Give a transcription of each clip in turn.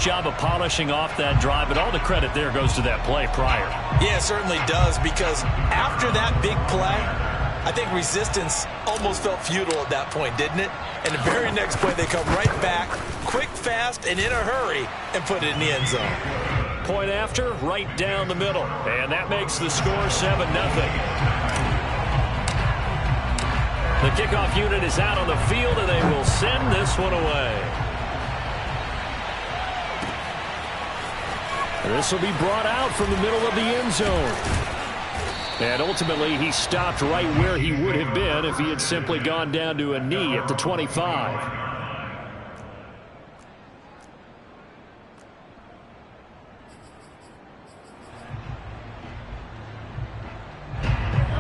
Job of polishing off that drive, but all the credit there goes to that play prior. Yeah, it certainly does, because after that big play, I think resistance almost felt futile at that point, didn't it? And the very next play, they come right back, quick, fast, and in a hurry, and put it in the end zone. Point after, right down the middle. And that makes the score 7-0. The kickoff unit is out on the field, and they will send this one away. This will be brought out from the middle of the end zone. And ultimately, he stopped right where he would have been if he had simply gone down to a knee at the 25.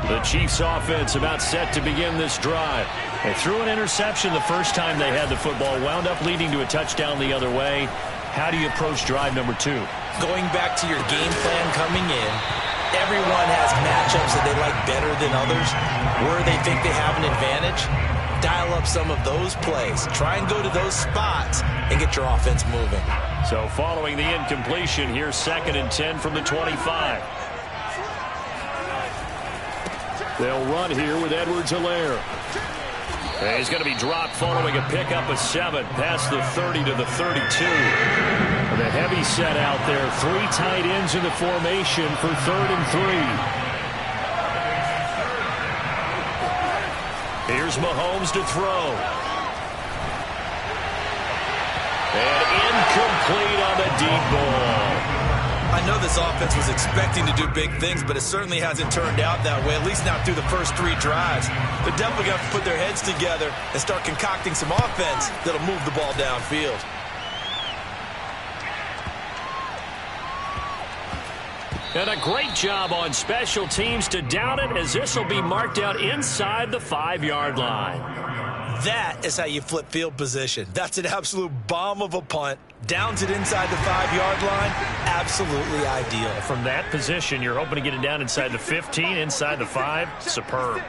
The Chiefs offense about set to begin this drive. They threw an interception the first time they had the football, wound up leading to a touchdown the other way. How do you approach drive number 2? Going back to your game plan coming in, everyone has matchups that they like better than others. Where they think they have an advantage, dial up some of those plays. Try and go to those spots and get your offense moving. So following the incompletion, here's 2nd and 10 from the 25. They'll run here with Edwards-Helaire. He's going to be dropped following a pickup of 7 past the 30 to the 32. The heavy set out there. 3 tight ends in the formation for 3rd and 3. Here's Mahomes to throw. And incomplete on the deep ball. I know this offense was expecting to do big things, but it certainly hasn't turned out that way, at least not through the first 3 drives. They're definitely going to have to put their heads together and start concocting some offense that'll move the ball downfield. And a great job on special teams to down it, as this will be marked out inside the 5-yard line. That is how you flip field position. That's an absolute bomb of a punt. Downs it inside the 5-yard line. Absolutely ideal. From that position, you're hoping to get it down inside the 15, inside the 5. Superb.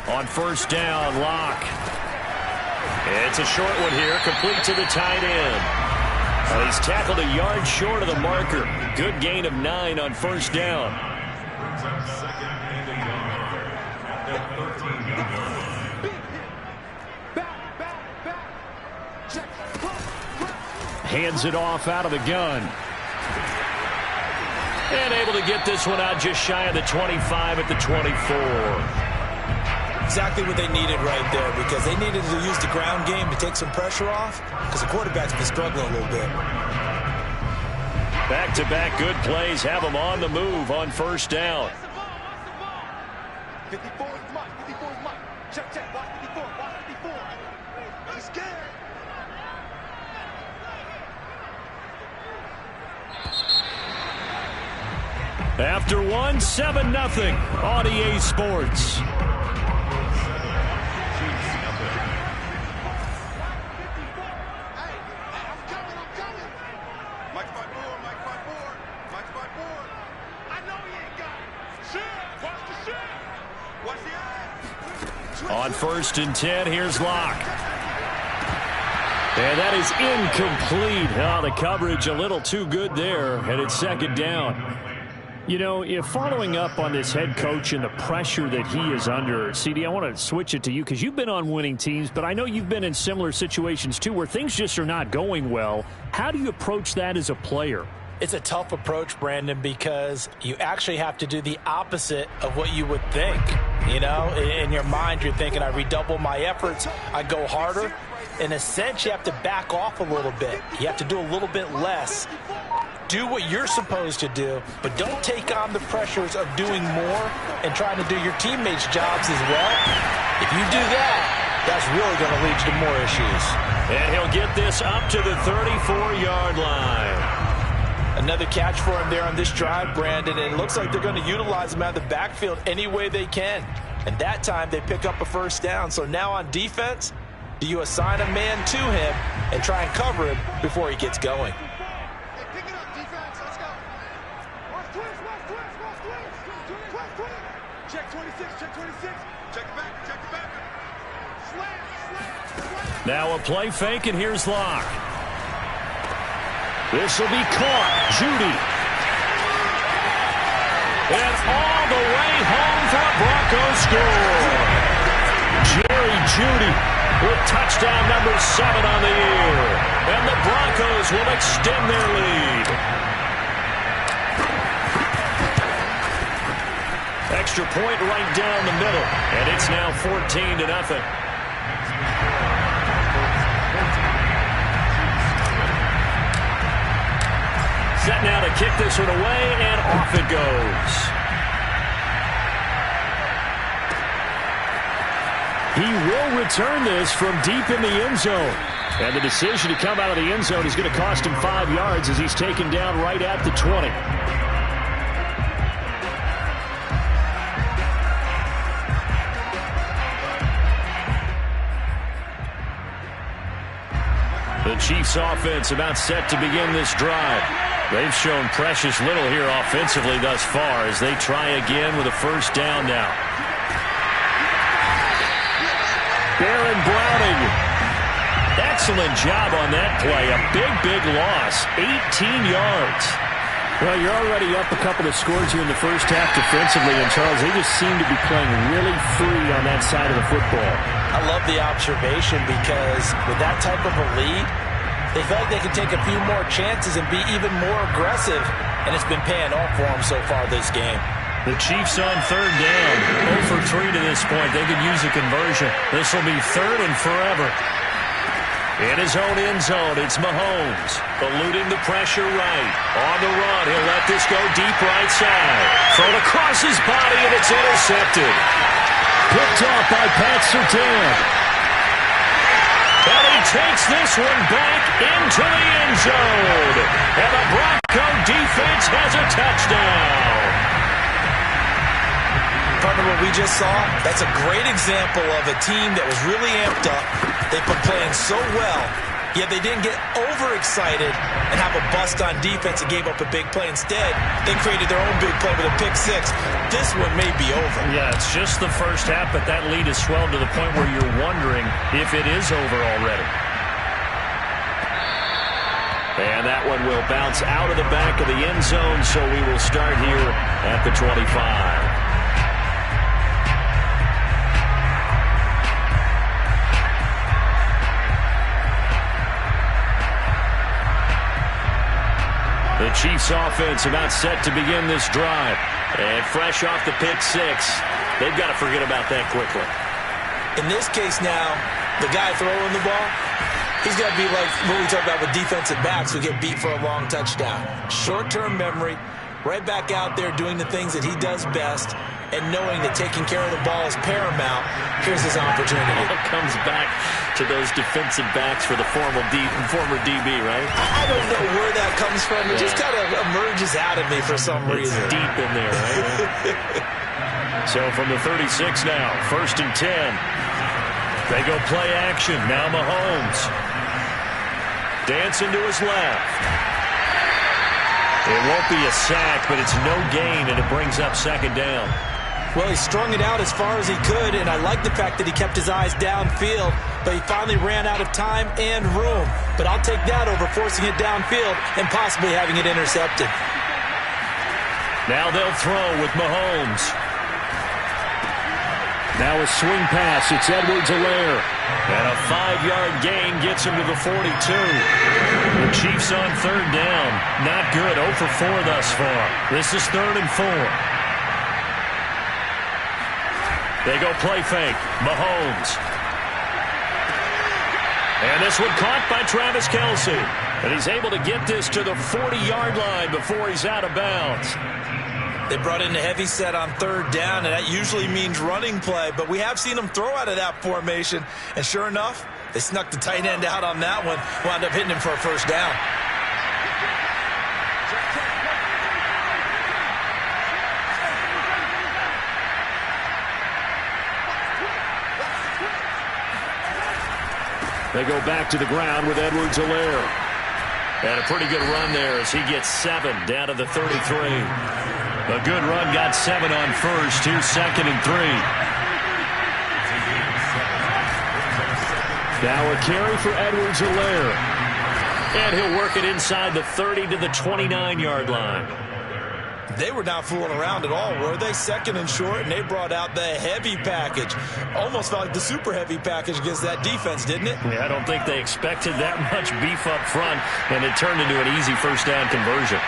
On first down, Lurk. It's a short one here, complete to the tight end. Well, he's tackled a yard short of the marker. Good gain of 9 on first down. Hands it off out of the gun. And able to get this one out just shy of the 25 at the 24. Exactly what they needed right there, because they needed to use the ground game to take some pressure off, because the quarterback's been struggling a little bit. Back-to-back good plays have them on the move on first down. 54 is Mike. 54 is Mike. Check, check. Watch 54. Watch 54. He's scared. After 1, 7-0 on EA Sports. On 1st and 10, here's Lurk. And that is incomplete. Oh, the coverage a little too good there, and it's 2nd down. You know, if following up on this head coach and the pressure that he is under, CD, I want to switch it to you because you've been on winning teams, but I know you've been in similar situations too where things just are not going well. How do you approach that as a player? It's a tough approach, Brandon, because you actually have to do the opposite of what you would think. You know, in your mind, you're thinking, I redouble my efforts, I go harder. In a sense, you have to back off a little bit. You have to do a little bit less. Do what you're supposed to do, but don't take on the pressures of doing more and trying to do your teammates' jobs as well. If you do that, that's really going to lead to more issues. And he'll get this up to the 34-yard line. Another catch for him there on this drive, Brandon, and it looks like they're going to utilize him out of the backfield any way they can. And that time they pick up a first down. So now on defense, do you assign a man to him and try and cover him before he gets going? Hey, pick it up. Defense, let's go. Watch twist. Check 26, check 26. Check the back. Slam. Now a play fake, and here's Lurk. This will be caught. Judy. And all the way home for a Broncos score. Jerry Judy with touchdown number 7 on the year. And the Broncos will extend their lead. Extra point right down the middle. And it's now 14-0. Set now to kick this one away, and off it goes. He will return this from deep in the end zone. And the decision to come out of the end zone is going to cost him 5 yards as he's taken down right at the 20. The Chiefs offense about set to begin this drive. They've shown precious little here offensively thus far as they try again with a first down now. Baron Browning. Excellent job on that play. A big loss. 18 yards. Well, you're already up a couple of scores here in the first half defensively, and Charles, they just seem to be playing really free on that side of the football. I love the observation because with that type of a lead, they feel like they can take a few more chances and be even more aggressive, and it's been paying off for them so far this game. The Chiefs on third down. 0 for 3 to this point. They could use a conversion. This will be 3rd and forever. In his own end zone, it's Mahomes. Eluding the pressure right. On the run, he'll let this go deep right side. Thrown across his body, and it's intercepted. Picked off by Pat Surtain. And he takes this one back into the end zone. And the Bronco defense has a touchdown. Partner, what we just saw, that's a great example of a team that was really amped up. They've been playing so well, yet they didn't get overexcited and have a bust on defense and gave up a big play. Instead, they created their own big play with a pick 6. This one may be over. Yeah, it's just the first half, but that lead has swelled to the point where you're wondering if it is over already. And that one will bounce out of the back of the end zone, so we will start here at the 25. The Chiefs offense about set to begin this drive. And fresh off the pick 6, they've got to forget about that quickly. In this case now, the guy throwing the ball, he's got to be like what we talk about with defensive backs who get beat for a long touchdown. Short-term memory, right back out there doing the things that he does best, and knowing that taking care of the ball is paramount. Here's his opportunity. It comes back to those defensive backs for the former DB, right? I don't know where that comes from. It just kind of emerges out of me for some reason. It's deep in there, right? So from the 36 now, 1st and 10. They go play action. Now Mahomes. Dancing to his left. It won't be a sack, but it's no gain, and it brings up 2nd down. Well, he strung it out as far as he could, and I like the fact that he kept his eyes downfield, but he finally ran out of time and room. But I'll take that over forcing it downfield and possibly having it intercepted. Now they'll throw with Mahomes. Now a swing pass. It's Edwards-Helaire. And a 5-yard gain gets him to the 42. The Chiefs on 3rd down. Not good. 0 for 4 thus far. This is 3rd and 4. They go play fake. Mahomes. And this one caught by Travis Kelce. And he's able to get this to the 40-yard line before he's out of bounds. They brought in a heavy set on 3rd down, and that usually means running play. But we have seen them throw out of that formation. And sure enough, they snuck the tight end out on that one. Wound up hitting him for a 1st down. They go back to the ground with Edwards-Helaire. And a pretty good run there as he gets 7 down to the 33. A good run, got 7 on first. Here's 2nd and 3. Now a carry for Edwards-Helaire. And he'll work it inside the 30 to the 29-yard line. They were not fooling around at all, were they? 2nd and short, and they brought out the heavy package. Almost felt like the super heavy package against that defense, didn't it? Yeah, I don't think they expected that much beef up front, and it turned into an easy first down conversion.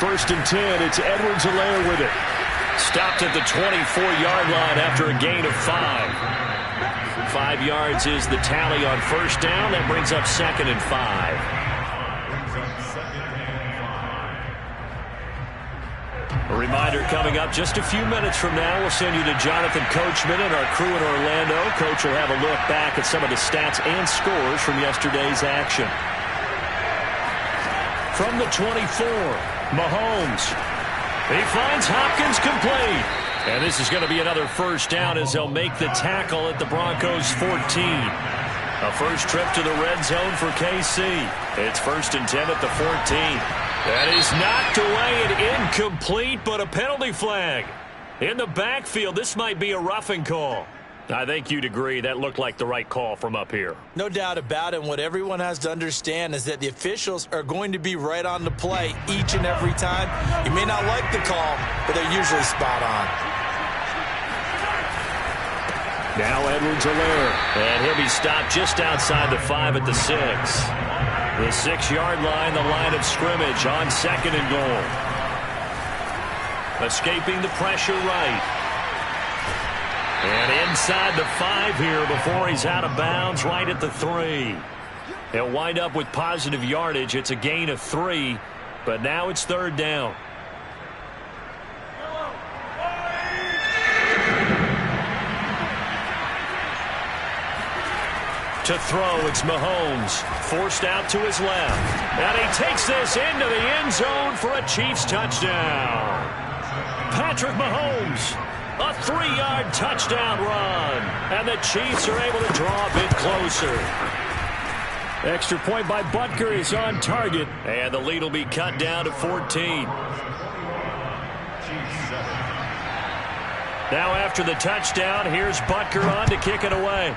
1st and 10, it's Edwards-Helaire with it. Stopped at the 24-yard line after a gain of 5. 5 yards is the tally on first down. That brings up 2nd and 5. A reminder coming up just a few minutes from now. We'll send you to Jonathan Coachman and our crew in Orlando. Coach will have a look back at some of the stats and scores from yesterday's action. From the 24, Mahomes. He finds Hopkins complete. And this is going to be another first down as they'll make the tackle at the Broncos' 14. A first trip to the red zone for KC. It's 1st and 10 at the 14. That is knocked away and incomplete, but a penalty flag. In the backfield, this might be a roughing call. I think you'd agree that looked like the right call from up here. No doubt about it. And what everyone has to understand is that the officials are going to be right on the play each and every time. You may not like the call, but they're usually spot on. Now Edwards-Helaire, and he'll be stopped just outside the 5 at the 6. The 6-yard line, the line of scrimmage on 2nd and goal. Escaping the pressure right. And inside the 5 here before he's out of bounds right at the 3. He'll wind up with positive yardage. It's a gain of 3, but now it's 3rd down. To throw, it's Mahomes. Forced out to his left. And he takes this into the end zone for a Chiefs touchdown. Patrick Mahomes, a 3-yard touchdown run. And the Chiefs are able to draw a bit closer. Extra point by Butker is on target. And the lead will be cut down to 14. Now after the touchdown, here's Butker on to kick it away.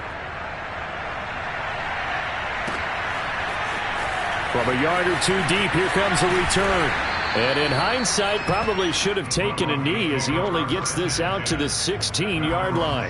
From a yard or 2 deep, here comes a return. And in hindsight, probably should have taken a knee as he only gets this out to the 16-yard line.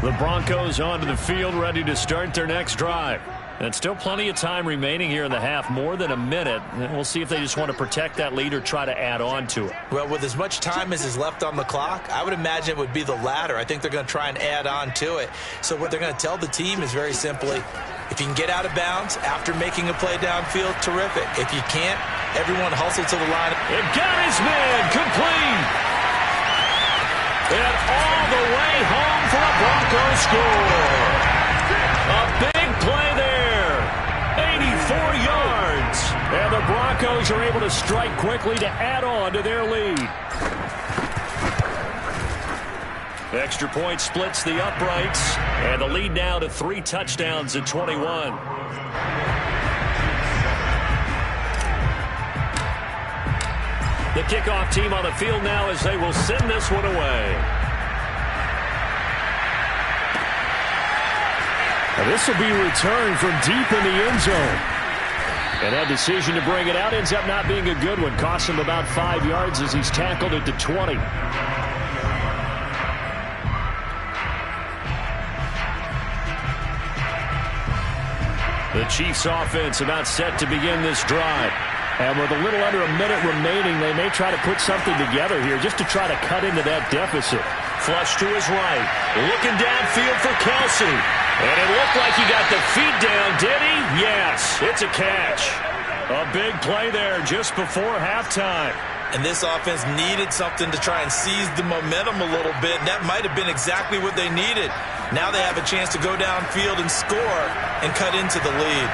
The Broncos onto the field, ready to start their next drive. And still plenty of time remaining here in the half, more than a minute. And we'll see if they just want to protect that lead or try to add on to it. Well, with as much time as is left on the clock, I would imagine it would be the latter. I think they're going to try and add on to it. So what they're going to tell the team is very simply, if you can get out of bounds after making a play downfield, terrific. If you can't, everyone hustle to the line. It got his man complete. And all the way home for a Broncos score. A big play there. 84 yards. And the Broncos are able to strike quickly to add on to their lead. Extra point splits the uprights. And the lead now to 3 touchdowns at 21. The kickoff team on the field now as they will send this one away. Now this will be returned from deep in the end zone. And that decision to bring it out ends up not being a good one. Costs him about 5 yards as he's tackled at the 20. The Chiefs offense about set to begin this drive. And with a little under a minute remaining, they may try to put something together here just to try to cut into that deficit. Flush to his right. Looking downfield for Kelsey. And it looked like he got the feet down, did he? Yes, it's a catch. A big play there just before halftime. And this offense needed something to try and seize the momentum a little bit. And that might have been exactly what they needed. Now they have a chance to go downfield and score and cut into the lead.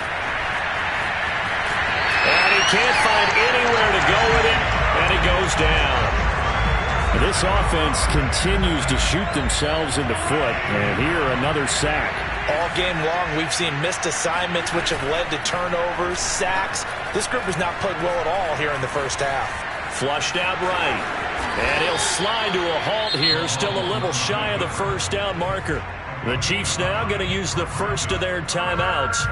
And he can't find anywhere to go with it, and he goes down. This offense continues to shoot themselves in the foot, and here another sack. All game long, we've seen missed assignments, which have led to turnovers, sacks. This group has not played well at all here in the first half. Flushed out right. And he'll slide to a halt here, still a little shy of the first down marker. The Chiefs now going to use the first of their timeouts,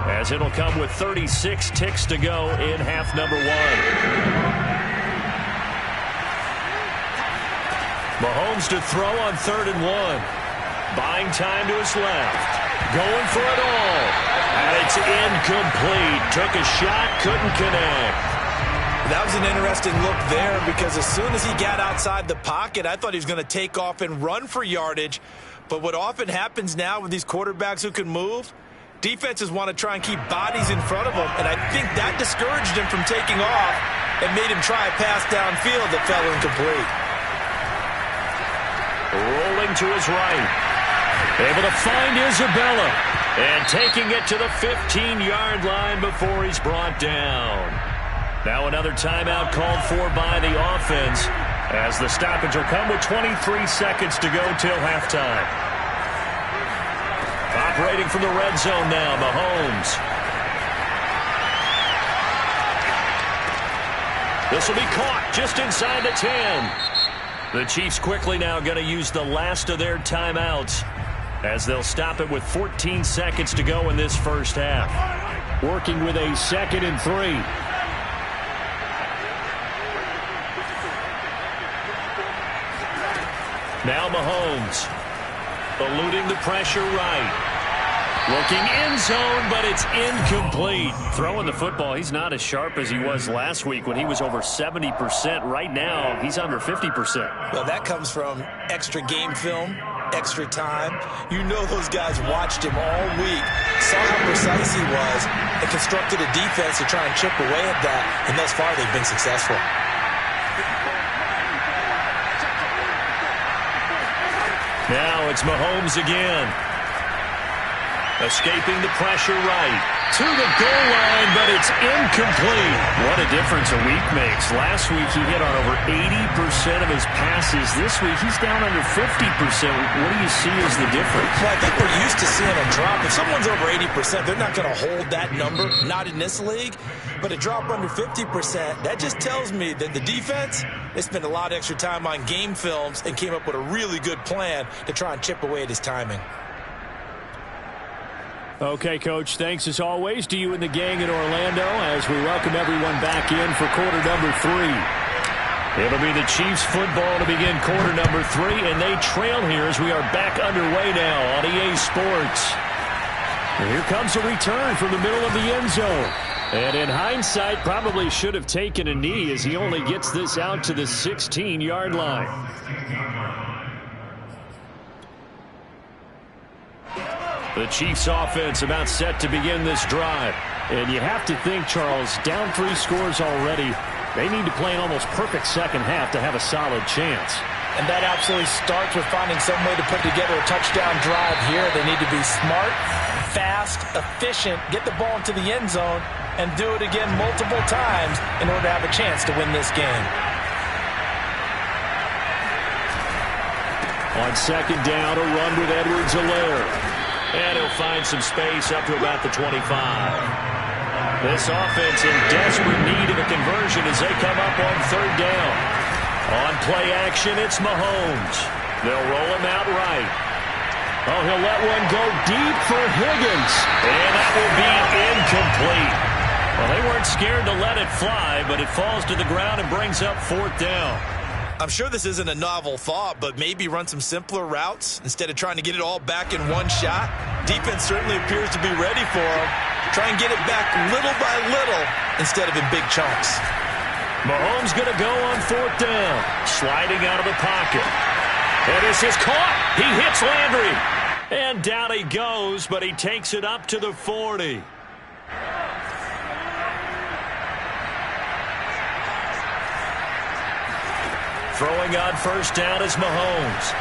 as it'll come with 36 ticks to go in half number 1. Mahomes to throw on 3rd and 1. Buying time to his left. Going for it all. And it's incomplete. Took a shot, couldn't connect. That was an interesting look there, because as soon as he got outside the pocket, I thought he was going to take off and run for yardage. But what often happens now with these quarterbacks who can move, defenses want to try and keep bodies in front of them, and I think that discouraged him from taking off and made him try a pass downfield that fell incomplete. Rolling to his right. Able to find Isabella. And taking it to the 15-yard line before he's brought down. Now another timeout called for by the offense, as the stoppage will come with 23 seconds to go till halftime. Operating from the red zone now, Mahomes. This will be caught just inside the 10. The Chiefs quickly now going to use the last of their timeouts, as they'll stop it with 14 seconds to go in this first half. Working with a 2nd and 3. Now Mahomes, eluding the pressure right. Looking end zone, but it's incomplete. Throwing the football, he's not as sharp as he was last week when he was over 70%. Right now, he's under 50%. Well, that comes from extra game film, extra time. You know those guys watched him all week, saw how precise he was, and constructed a defense to try and chip away at that, and thus far they've been successful. Now it's Mahomes again. Escaping the pressure right. To the goal line, but it's incomplete. What a difference a week makes. Last week he hit on over 80% of his passes. This week he's down under 50%. What do you see as the difference? Well, I think we're used to seeing a drop. If someone's over 80%, they're not going to hold that number, not in this league. But a drop under 50%, that just tells me that the defense, they spent a lot of extra time on game films and came up with a really good plan to try and chip away at his timing. Okay, Coach, thanks as always to you and the gang in Orlando as we welcome everyone back in for quarter number 3. It'll be the Chiefs football to begin quarter number 3, and they trail here as we are back underway now on EA Sports. And here comes a return from the middle of the end zone. And in hindsight, probably should have taken a knee as he only gets this out to the 16-yard line. The Chiefs offense about set to begin this drive. And you have to think, Charles, down 3 scores already. They need to play an almost perfect second half to have a solid chance. And that absolutely starts with finding some way to put together a touchdown drive here. They need to be smart, fast, efficient, get the ball into the end zone, and do it again multiple times in order to have a chance to win this game. On second down, a run with Edwards-Helaire. And he'll find some space up to about the 25. This offense in desperate need of a conversion as they come up on third down. On play action, it's Mahomes. They'll roll him out right. Oh, he'll let one go deep for Higgins. And that will be incomplete. Well, they weren't scared to let it fly, but it falls to the ground and brings up fourth down. I'm sure this isn't a novel thought, but maybe run some simpler routes instead of trying to get it all back in one shot. Defense certainly appears to be ready for him. Try and get it back little by little instead of in big chunks. Mahomes going to go on fourth down. Sliding out of the pocket. And this is caught. He hits Landry. And down he goes, but he takes it up to the 40. Throwing on first down is Mahomes.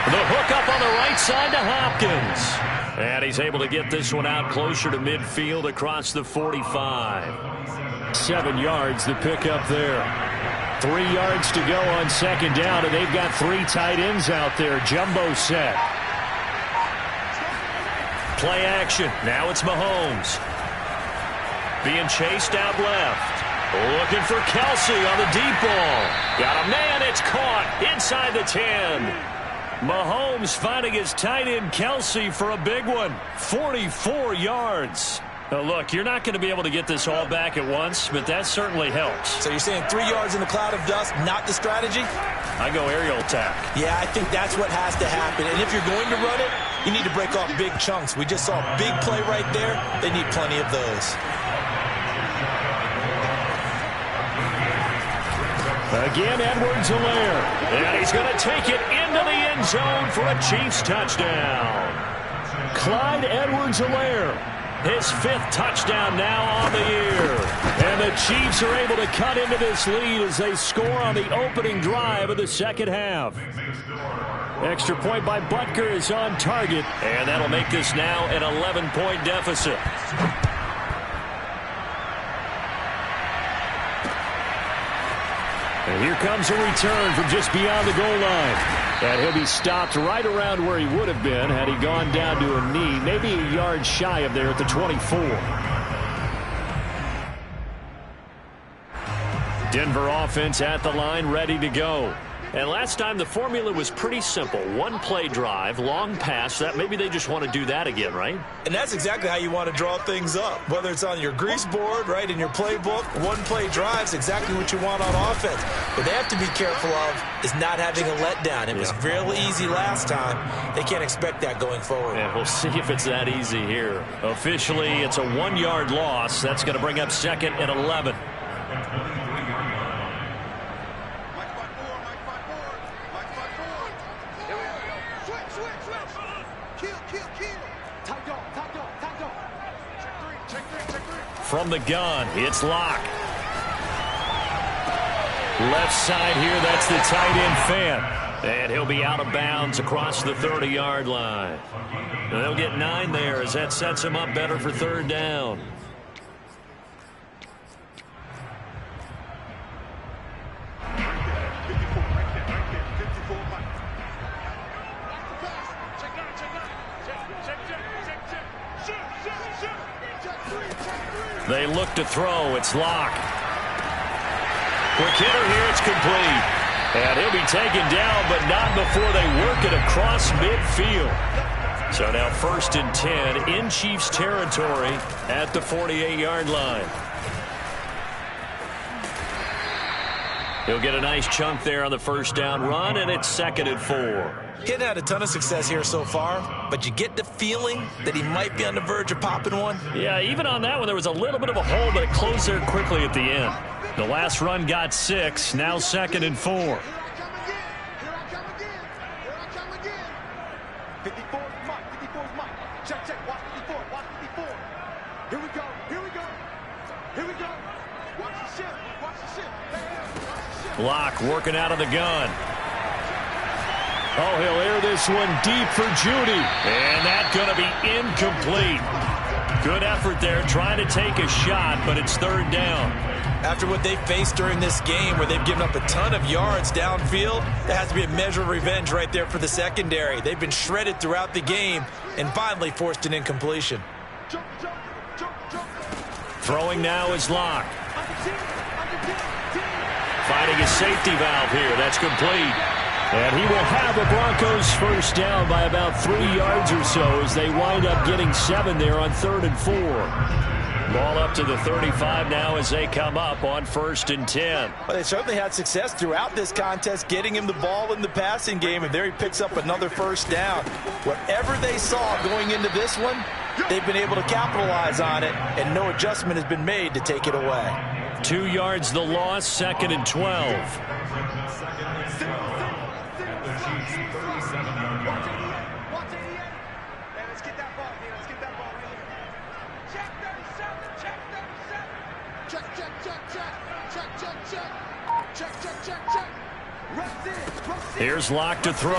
The hook up on the right side to Hopkins. And he's able to get this one out closer to midfield across the 45. 7 yards, the pickup there. 3 yards to go on second down, and they've got 3 tight ends out there. Jumbo set. Play action. Now it's Mahomes. Being chased out left. Looking for Kelsey on the deep ball. Got a man. It's caught inside the 10. Mahomes finding his tight end Kelsey for a big one. 44 yards. Now look, you're not going to be able to get this all back at once, but that certainly helps. So you're saying 3 yards in the cloud of dust, not the strategy? I go aerial attack. Yeah, I think that's what has to happen. And if you're going to run it, you need to break off big chunks. We just saw a big play right there. They need plenty of those. Again, Edwards-Helaire. And he's going to take it into the end zone for a Chiefs touchdown. Clyde Edwards-Helaire. His 5th touchdown now on the year. And the Chiefs are able to cut into this lead as they score on the opening drive of the second half. Extra point by Butker is on target. And that'll make this now an 11-point deficit. And here comes a return from just beyond the goal line. And he'll be stopped right around where he would have been had he gone down to a knee, maybe a yard shy of there at the 24. Denver offense at the line, ready to go. And last time the formula was pretty simple. 1 play drive, long pass. That maybe they just want to do that again, right? And that's exactly how you want to draw things up. Whether it's on your grease board, right, in your playbook, 1 play drive is exactly what you want on offense. What they have to be careful of is not having a letdown. It was real easy last time. They can't expect that going forward. And we'll see if it's that easy here. Officially, it's a 1-yard loss. That's going to bring up 2nd and 11. From the gun, it's Lurk. Left side here, that's the tight end Fant. And he'll be out of bounds across the 30-yard line. And they'll get 9 there as that sets him up better for 3rd down. They look to throw. It's Lurk. Quick hitter here. It's complete. And he'll be taken down, but not before they work it across midfield. So now 1st and 10 in Chiefs territory at the 48-yard line. He'll get a nice chunk there on the 1st down run, and it's 2nd and 4. He hasn't had a ton of success here so far, but you get the feeling that he might be on the verge of popping one. Yeah, even on that one, there was a little bit of a hole, but it closed there quickly at the end. The last run got 6, now 2nd and 4. Here I come again. 54 is Mike. 54 is Mike. Check. Watch 54. Watch 54. Here we go. Watch the ship. Lurk working out of the gun. Oh, he'll air this one deep for Judy. And that's going to be incomplete. Good effort there trying to take a shot, but it's 3rd down. After what they've faced during this game where they've given up a ton of yards downfield, there has to be a measure of revenge right there for the secondary. They've been shredded throughout the game and finally forced an incompletion. Throwing now is Lurk. Finding a safety valve here. That's complete. And he will have the Broncos 1st down by about 3 yards or so as they wind up getting 7 there on 3rd and 4. Ball up to the 35 now as they come up on 1st and 10. Well, they certainly had success throughout this contest, getting him the ball in the passing game, and there he picks up another 1st down. Whatever they saw going into this one, they've been able to capitalize on it, and no adjustment has been made to take it away. 2 yards the loss, 2nd and 12. Here's Lurk to throw.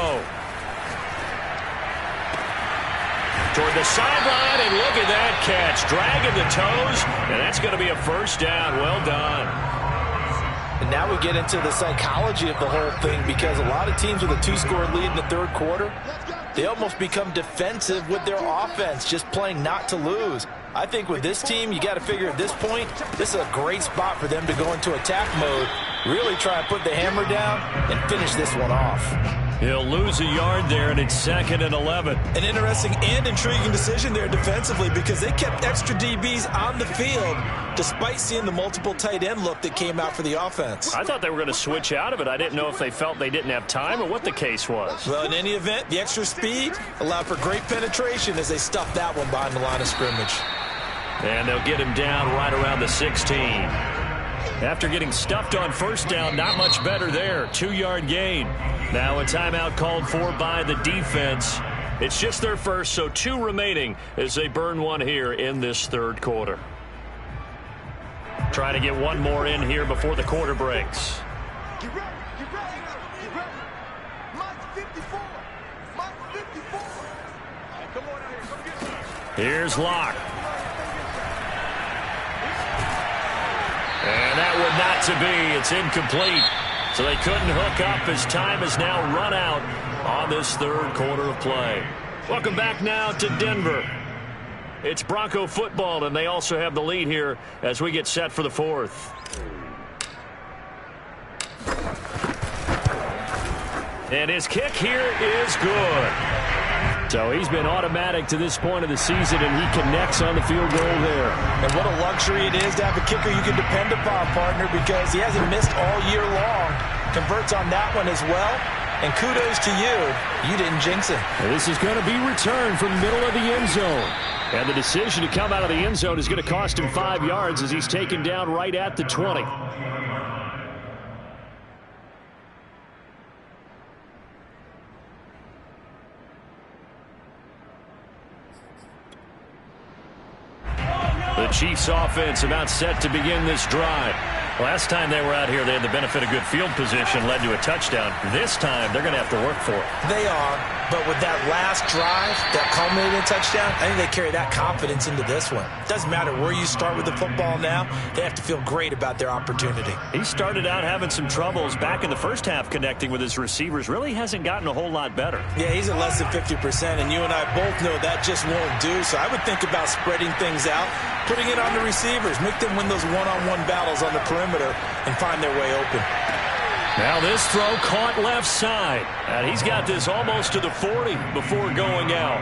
Toward the sideline, and look at that catch. Dragging the toes, and that's going to be a 1st down. Well done. And now we get into the psychology of the whole thing, because a lot of teams with a 2-score lead in the third quarter, they almost become defensive with their offense, just playing not to lose. I think with this team, you got to figure at this point, this is a great spot for them to go into attack mode, really try and put the hammer down and finish this one off. He'll lose a yard there, and it's 2nd and 11. An interesting and intriguing decision there defensively, because they kept extra DBs on the field despite seeing the multiple tight end look that came out for the offense. I thought they were going to switch out of it. I didn't know if they felt they didn't have time or what the case was. Well, in any event, the extra speed allowed for great penetration as they stuffed that one behind the line of scrimmage. And they'll get him down right around the 16. After getting stuffed on first down, not much better there. 2-yard gain. Now a timeout called for by the defense. It's just their first, so 2 remaining as they burn one here in this third quarter. Trying to get one more in here before the quarter breaks. Get ready, get ready, get ready. Mike 54, Mike 54. Come on out here, come get it. Here's Lurk. And that would not to be. It's incomplete. So they couldn't hook up as time has now run out on this third quarter of play. Welcome back now to Denver. It's Bronco football, and they also have the lead here as we get set for the fourth. And his kick here is good. So he's been automatic to this point of the season, and he connects on the field goal there. And what a luxury it is to have a kicker you can depend upon, partner, because he hasn't missed all year long. Converts on that one as well. And kudos to you. You didn't jinx it. And this is going to be returned from the middle of the end zone. And the decision to come out of the end zone is going to cost him 5 yards as he's taken down right at the 20. The Chiefs offense about set to begin this drive. Last time they were out here, they had the benefit of good field position, led to a touchdown. This time, they're going to have to work for it. They are, but with that last drive, that culminating touchdown, I think they carry that confidence into this one. Doesn't matter where you start with the football now, they have to feel great about their opportunity. He started out having some troubles back in the first half connecting with his receivers. Really hasn't gotten a whole lot better. Yeah, he's at less than 50%, and you and I both know that just won't do. So I would think about spreading things out, putting it on the receivers, make them win those one-on-one battles on the perimeter, and find their way open. Now this throw caught left side. And he's got this almost to the 40 before going out.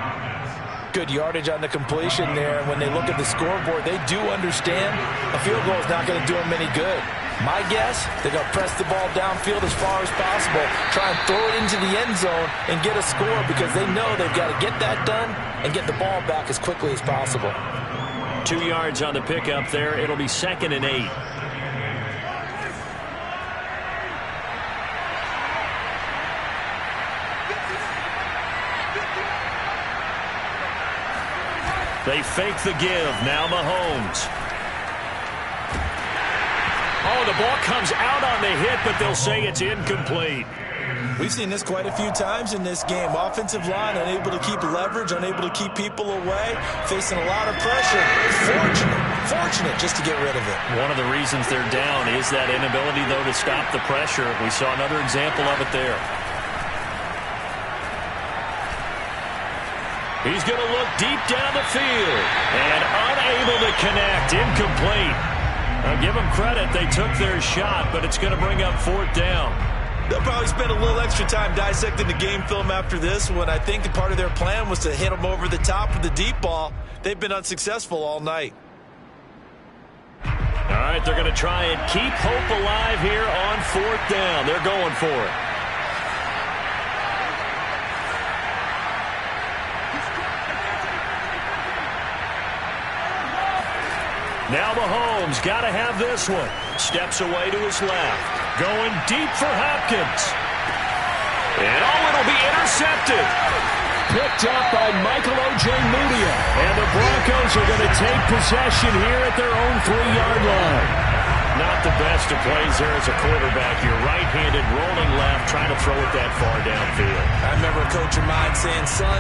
Good yardage on the completion there. When they look at the scoreboard, they do understand a field goal is not going to do them any good. My guess, they're going to press the ball downfield as far as possible, try and throw it into the end zone and get a score, because they know they've got to get that done and get the ball back as quickly as possible. 2 yards on the pickup there. It'll be 2nd and 8. They fake the give. Now Mahomes. Oh, the ball comes out on the hit, but they'll say it's incomplete. We've seen this quite a few times in this game. Offensive line unable to keep leverage, unable to keep people away, facing a lot of pressure. Fortunate just to get rid of it. One of the reasons they're down is that inability, though, to stop the pressure. We saw another example of it there. He's going to look deep down the field and unable to connect. Incomplete. I'll give them credit. They took their shot, but it's going to bring up 4th down. They'll probably spend a little extra time dissecting the game film after this one. I think part of their plan was to hit them over the top with the deep ball. They've been unsuccessful all night. All right, they're going to try and keep hope alive here on 4th down. They're going for it. Now Mahomes got to have this one. Steps away to his left. Going deep for Hopkins. And it'll be intercepted. Picked up by Michael O.J. Mudia. And the Broncos are going to take possession here at their own 3-yard line. Not the best of plays there as a quarterback. You're right-handed, rolling left, trying to throw it that far downfield. I remember a coach of mine saying, son,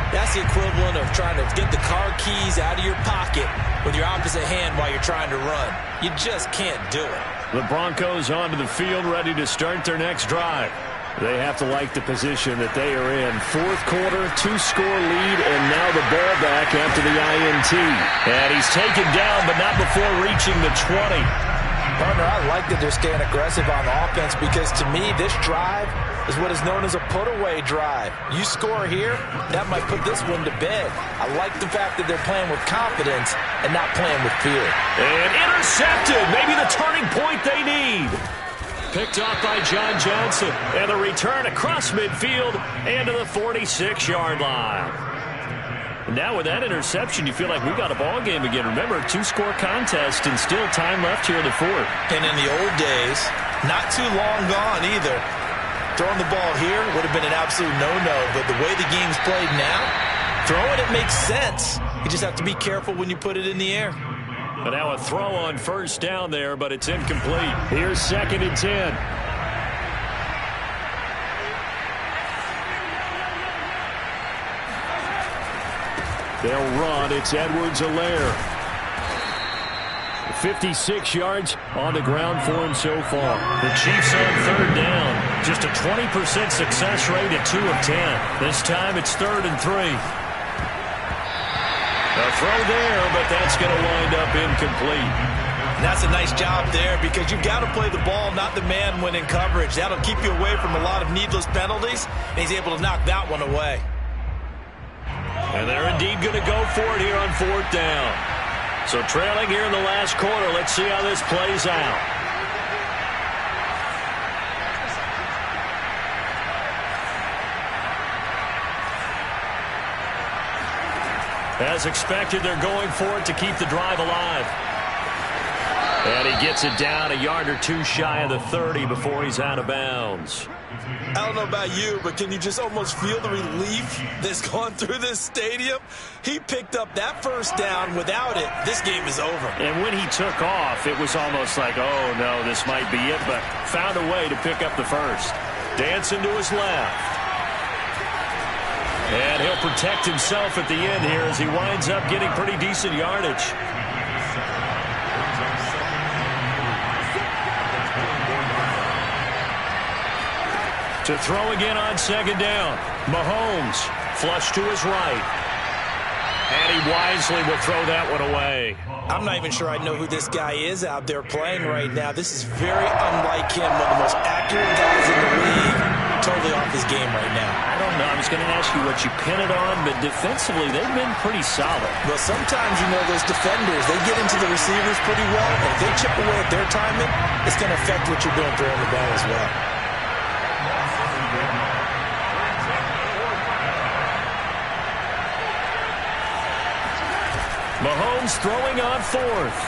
that's the equivalent of trying to get the car keys out of your pocket with your opposite hand while you're trying to run. You just can't do it. The Broncos onto the field, ready to start their next drive. They have to like the position that they are in. Fourth quarter, 2-score lead, and now the ball back after the INT. And he's taken down, but not before reaching the 20. Partner, I like that they're staying aggressive on offense because, to me, this drive is what is known as a put-away drive. You score here, that might put this one to bed. I like the fact that they're playing with confidence and not playing with fear. And intercepted, maybe the turning point they need. Picked off by John Johnson. And the return across midfield and to the 46-yard line. Now with that interception, you feel like we've got a ball game again. Remember, 2-score contest and still time left here in the fourth. And in the old days, not too long gone either, throwing the ball here would have been an absolute no-no. But the way the game's played now, throwing it makes sense. You just have to be careful when you put it in the air. But now a throw on first down there, but it's incomplete. Here's 2nd and 10. They'll run. It's Edwards-Helaire. 56 yards on the ground for him so far. The Chiefs on third down. Just a 20% success rate at 2 of 10. This time it's 3rd and 3. A throw there, but that's going to wind up incomplete. And that's a nice job there because you've got to play the ball, not the man when in coverage. That'll keep you away from a lot of needless penalties, and he's able to knock that one away. And they're indeed going to go for it here on 4th down. So trailing here in the last quarter, let's see how this plays out. As expected, they're going for it to keep the drive alive. And he gets it down a yard or two shy of the 30 before he's out of bounds. I don't know about you, but can you just almost feel the relief that's gone through this stadium? He picked up that first down. Without it, this game is over. And when he took off, it was almost like, oh, no, this might be it, but found a way to pick up the first. Dancing to his left. And he'll protect himself at the end here as he winds up getting pretty decent yardage. To throw again on 2nd down. Mahomes flush to his right. And he wisely will throw that one away. I'm not even sure I know who this guy is out there playing right now. This is very unlike him, one of the most accurate guys in the league. Totally off his game right now. I don't know. I was going to ask you what you pin it on, but defensively, they've been pretty solid. Well, sometimes, you know, those defenders, they get into the receivers pretty well. And if they chip away at their timing, it's going to affect what you're doing throwing the ball as well. Mahomes throwing on 4th.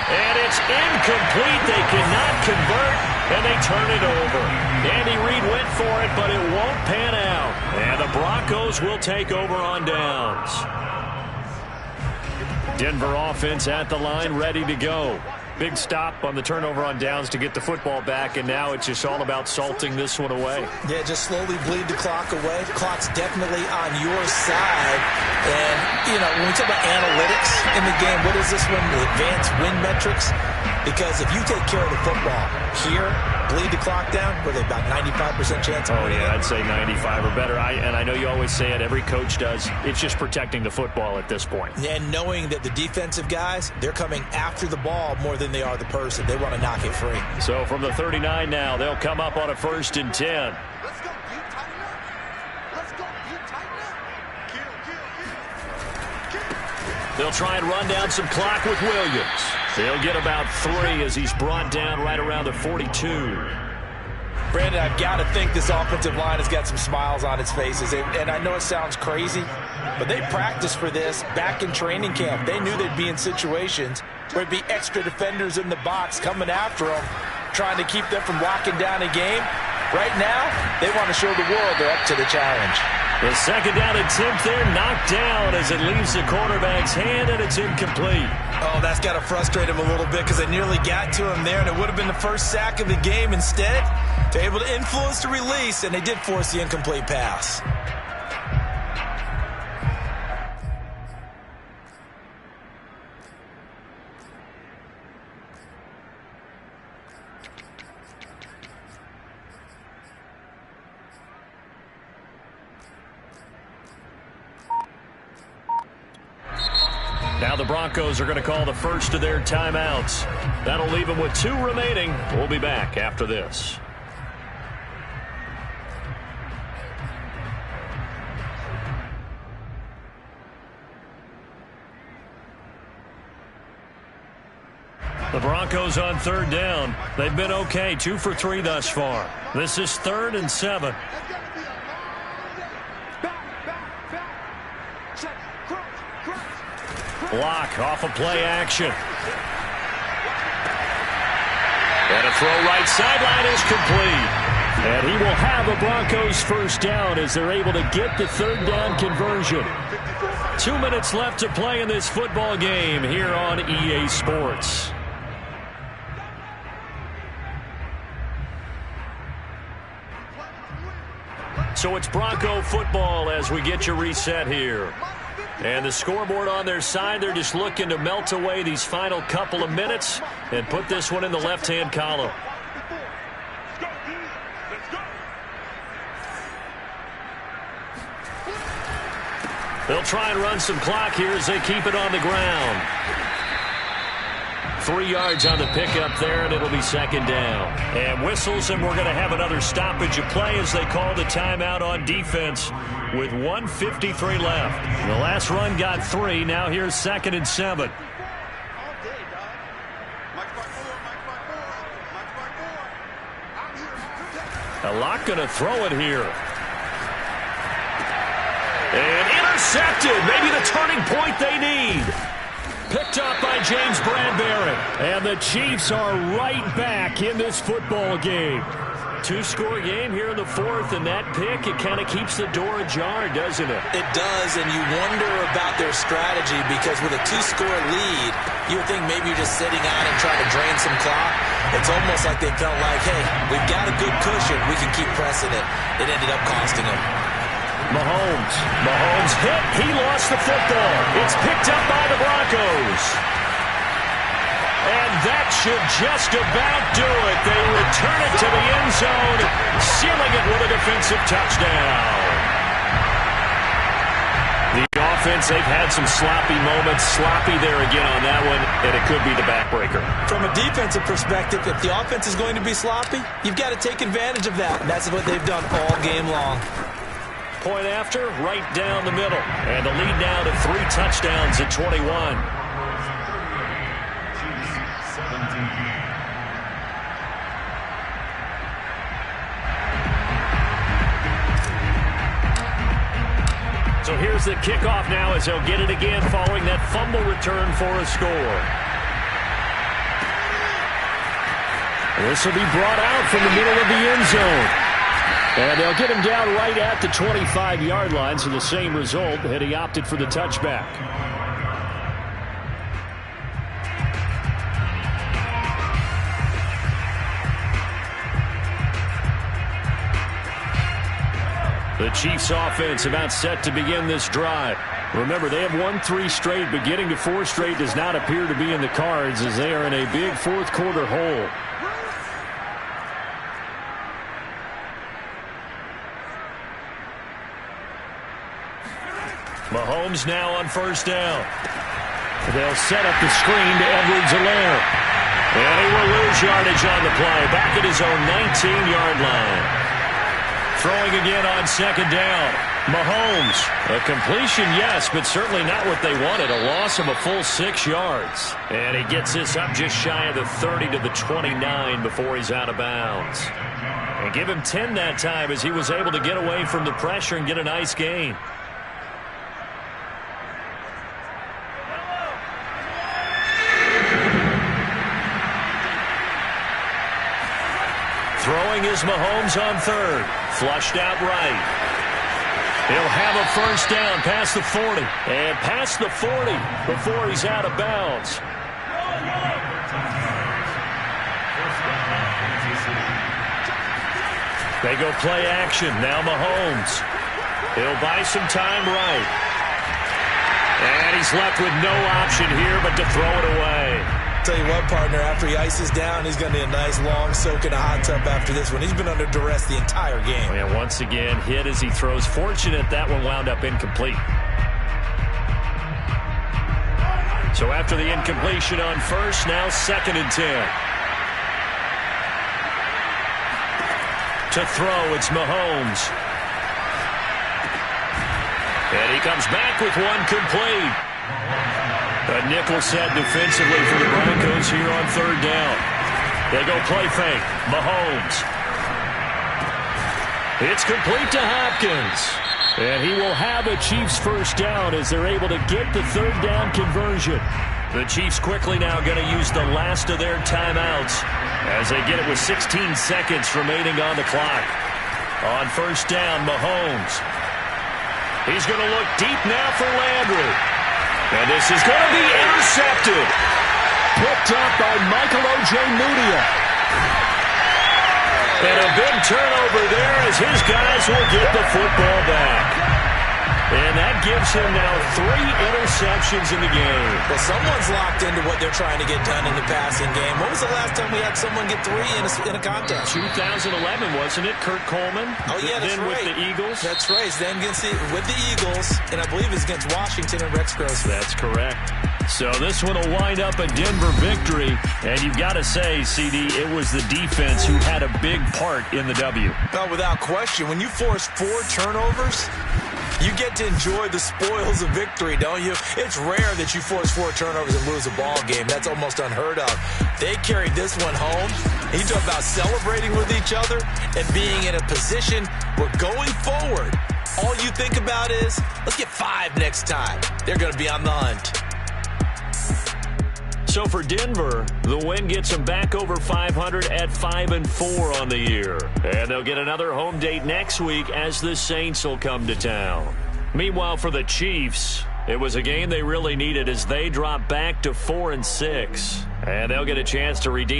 And it's incomplete. They cannot convert, and they turn it over. Andy Reid went for it, but it won't pan out. And the Broncos will take over on downs. Denver offense at the line, ready to go. Big stop on the turnover on downs to get the football back, and now it's just all about salting this one away. Yeah, just slowly bleed the clock away. The clock's definitely on your side. And, you know, when we talk about analytics in the game, what is this one? The advanced win metrics? Because if you take care of the football here, bleed the clock down, were they about 95% chance of winning? Oh, yeah, I'd say 95 or better. And I know you always say it, every coach does. It's just protecting the football at this point. And knowing that the defensive guys, they're coming after the ball more than they are the person. They want to knock it free. So from the 39 now, they'll come up on a 1st and 10. Let's go, you tighten up. Let's go, you tighten up. Kill. They'll try and run down some clock with Williams. They'll get about 3 as he's brought down right around the 42. Brandon, I've got to think this offensive line has got some smiles on its faces. And I know it sounds crazy, but they practiced for this back in training camp. They knew they'd be in situations where there'd be extra defenders in the box coming after them, trying to keep them from locking down a game. Right now, they want to show the world they're up to the challenge. The 2nd down attempt there knocked down as it leaves the quarterback's hand, and it's incomplete. Oh, that's got to frustrate him a little bit because they nearly got to him there, and it would have been the first sack of the game. Instead, they're able to influence the release, and they did force the incomplete pass. Now the Broncos are going to call the first of their timeouts. That'll leave them with 2 remaining. We'll be back after this. The Broncos on 3rd down. They've been okay, 2 for 3 thus far. This is 3rd and 7. Block off of play action. And a throw right sideline is complete. And he will have a Broncos first down as they're able to get the 3rd down conversion. 2 minutes left to play in this football game here on EA Sports. So it's Bronco football as we get you reset here. And the scoreboard on their side, they're just looking to melt away these final couple of minutes and put this one in the left-hand column. They'll try and run some clock here as they keep it on the ground. 3 yards on the pickup there, and it'll be 2nd down. And whistles, and we're going to have another stoppage of play as they call the timeout on defense with 1:53 left. The last run got 3. Now here's 2nd and 7. A lot going to throw it here. And intercepted. Maybe the turning point they need. Picked up by James Bradbury. And the Chiefs are right back in this football game. 2-score game here in the 4th, and that pick, it kind of keeps the door ajar, doesn't it? It does, and you wonder about their strategy because with a 2-score lead, you would think maybe you're just sitting out and trying to drain some clock. It's almost like they felt like, hey, we've got a good cushion. We can keep pressing it. It ended up costing them. Mahomes hit. He lost the football. It's picked up by the Broncos. And that should just about do it. They return it to the end zone, sealing it with a defensive touchdown. The offense, they've had some sloppy moments. Sloppy there again on that one, and it could be the backbreaker. From a defensive perspective, if the offense is going to be sloppy, you've got to take advantage of that. And that's what they've done all game long. Point after, right down the middle. And the lead now to 3 touchdowns at 21. So here's the kickoff now as they'll get it again following that fumble return for a score. This will be brought out from the middle of the end zone. And they'll get him down right at the 25-yard line, so the same result had he opted for the touchback. The Chiefs offense about set to begin this drive. Remember, they have won 3 straight, but getting to 4 straight does not appear to be in the cards as they are in a big fourth-quarter hole. Mahomes now on 1st down. They'll set up the screen to Edwards-Helaire. And he will lose yardage on the play, back at his own 19-yard line. Throwing again on 2nd down. Mahomes, a completion, yes, but certainly not what they wanted. A loss of a full 6 yards. And he gets this up just shy of the 30 to the 29 before he's out of bounds. And give him 10 that time as he was able to get away from the pressure and get a nice gain. Throwing is Mahomes on 3rd. Flushed out right. He'll have a 1st down past the 40. And past the 40 before he's out of bounds. They go play action. Now Mahomes. He'll buy some time right. And he's left with no option here but to throw it away. Tell you what, partner, after he ices down, he's going to need a nice long soak in a hot tub after this one. He's been under duress the entire game. And once again, hit as he throws. Fortunate that one wound up incomplete. So after the incompletion on first, now 2nd and 10. To throw, it's Mahomes. And he comes back with one complete. A nickel set defensively for the Broncos here on 3rd down. They go play fake. Mahomes. It's complete to Hopkins. And he will have a Chiefs first down as they're able to get the 3rd down conversion. The Chiefs quickly now going to use the last of their timeouts as they get it with 16 seconds remaining on the clock. On 1st down, Mahomes. He's going to look deep now for Landry. And this is going to be intercepted. Picked up by Michael Ojemudia. And a big turnover there as his guys will get the football back. And that gives him now 3 interceptions in the game. Well, someone's locked into what they're trying to get done in the passing game. When was the last time we had someone get 3 in a contest? 2011, wasn't it? Kurt Coleman? Oh, yeah, that's then right. With the Eagles? That's right. Then with the Eagles, and I believe it's against Washington and Rex Grossman. That's correct. So this one will wind up a Denver victory. And you've got to say, CD, it was the defense who had a big part in the W. No, without question. When you force 4 turnovers, you get to enjoy the spoils of victory, don't you? It's rare that you force 4 turnovers and lose a ball game. That's almost unheard of. They carried this one home. You talk about celebrating with each other and being in a position where going forward, all you think about is, let's get 5 next time. They're going to be on the hunt. So for Denver, the win gets them back over 500 at 5-4 on the year. And they'll get another home date next week as the Saints will come to town. Meanwhile, for the Chiefs, it was a game they really needed as they drop back to 4-6. And they'll get a chance to redeem